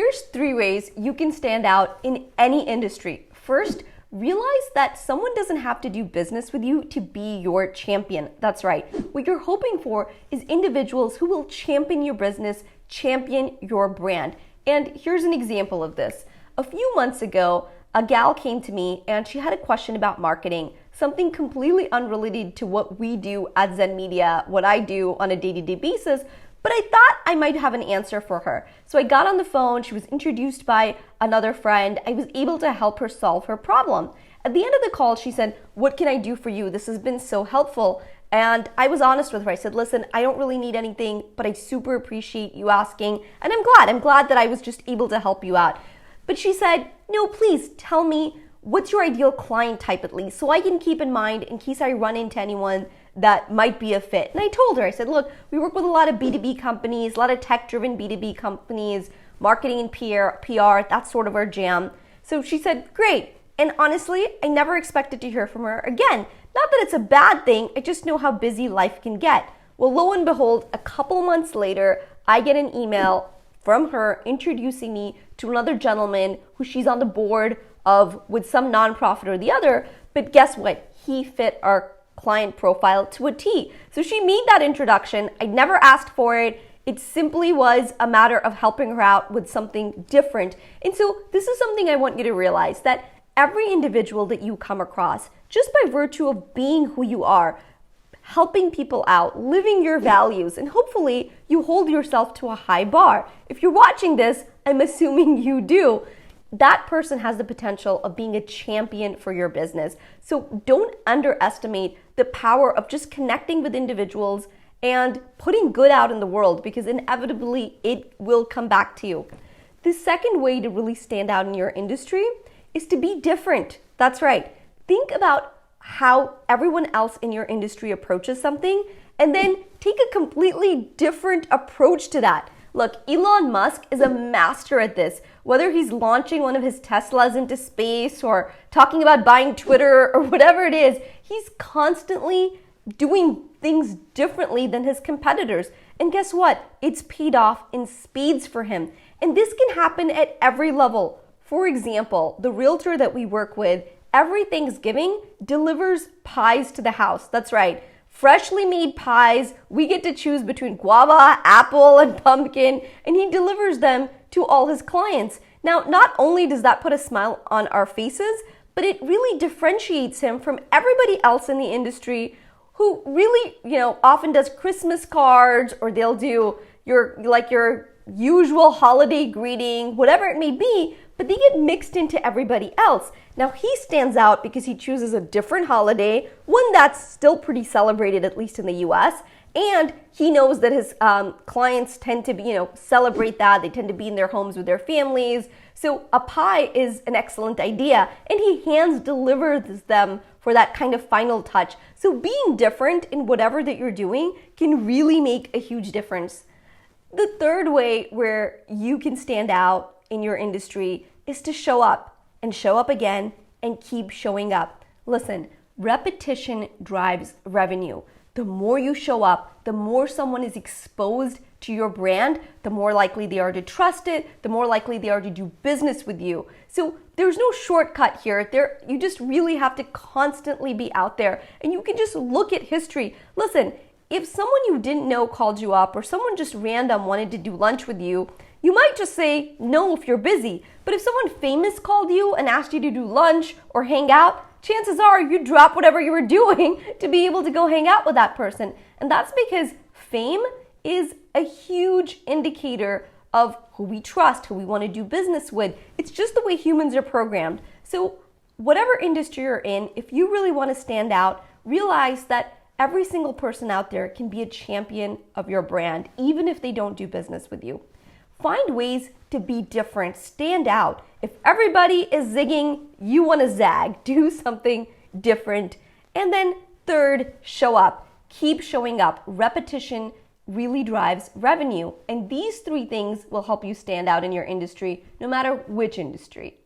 Here's 3 ways you can stand out in any industry. First, realize that someone doesn't have to do business with you to be your champion. That's right. What you're hoping for is individuals who will champion your business, champion your brand. And here's an example of this. A few months ago, a gal came to me and she had a question about marketing, something completely unrelated to what we do at Zen Media, what I do on a day-to-day basis, but I thought I might have an answer for her. So I got on the phone, she was introduced by another friend, I was able to help her solve her problem. At the end of the call, she said, "What can I do for you? This has been so helpful." And I was honest with her. I said, "Listen, I don't really need anything, but I super appreciate you asking, and I'm glad that I was just able to help you out." But she said, "No, please tell me, what's your ideal client type at least, so I can keep in mind in case I run into anyone that might be a fit." And I told her, I said, "Look, we work with a lot of B2B companies, a lot of tech-driven B2B companies, marketing and PR, that's sort of our jam." So she said, "Great." And honestly, I never expected to hear from her again. Not that it's a bad thing, I just know how busy life can get. Well, lo and behold, a couple months later, I get an email from her introducing me to another gentleman who she's on the board of with some nonprofit or the other, but guess what? He fit our client profile to a T. So she made that introduction. I never asked for it. It simply was a matter of helping her out with something different. And so this is something I want you to realize, that every individual that you come across, just by virtue of being who you are, helping people out, living your values, and hopefully you hold yourself to a high bar. If you're watching this, I'm assuming you do. That person has the potential of being a champion for your business. So don't underestimate the power of just connecting with individuals and putting good out in the world, because inevitably it will come back to you. The second way to really stand out in your industry is to be different. That's right. Think about how everyone else in your industry approaches something and then take a completely different approach to that. Look, Elon Musk is a master at this. Whether he's launching one of his Teslas into space or talking about buying Twitter or whatever it is, he's constantly doing things differently than his competitors. And guess what? It's paid off in spades for him. And this can happen at every level. For example, the realtor that we work with, every Thanksgiving delivers pies to the house. That's right. Freshly made pies. We get to choose between guava, apple, and pumpkin, and he delivers them to all his clients. Now, not only does that put a smile on our faces, but it really differentiates him from everybody else in the industry who really, often does Christmas cards, or they'll do your usual holiday greeting, whatever it may be, but they get mixed into everybody else. Now, he stands out because he chooses a different holiday, one that's still pretty celebrated, at least in the US, and he knows that his clients tend to celebrate that. They tend to be in their homes with their families. So a pie is an excellent idea, and he hands delivers them for that kind of final touch. So being different in whatever that you're doing can really make a huge difference. The third way where you can stand out in your industry is to show up and show up again and keep showing up. Listen, repetition drives revenue. The more you show up, the more someone is exposed to your brand, the more likely they are to trust it, the more likely they are to do business with you. So there's no shortcut here. You just really have to constantly be out there, and you can just look at history. Listen, if someone you didn't know called you up, or someone just random wanted to do lunch with you, you might just say no if you're busy. But if someone famous called you and asked you to do lunch or hang out, chances are you'd drop whatever you were doing to be able to go hang out with that person. And that's because fame is a huge indicator of who we trust, who we want to do business with. It's just the way humans are programmed. So whatever industry you're in, if you really want to stand out, realize that every single person out there can be a champion of your brand, even if they don't do business with you. Find ways to be different, stand out. If everybody is zigging, you want to zag, do something different. And then third, show up. Keep showing up. Repetition really drives revenue. And these 3 things will help you stand out in your industry, no matter which industry.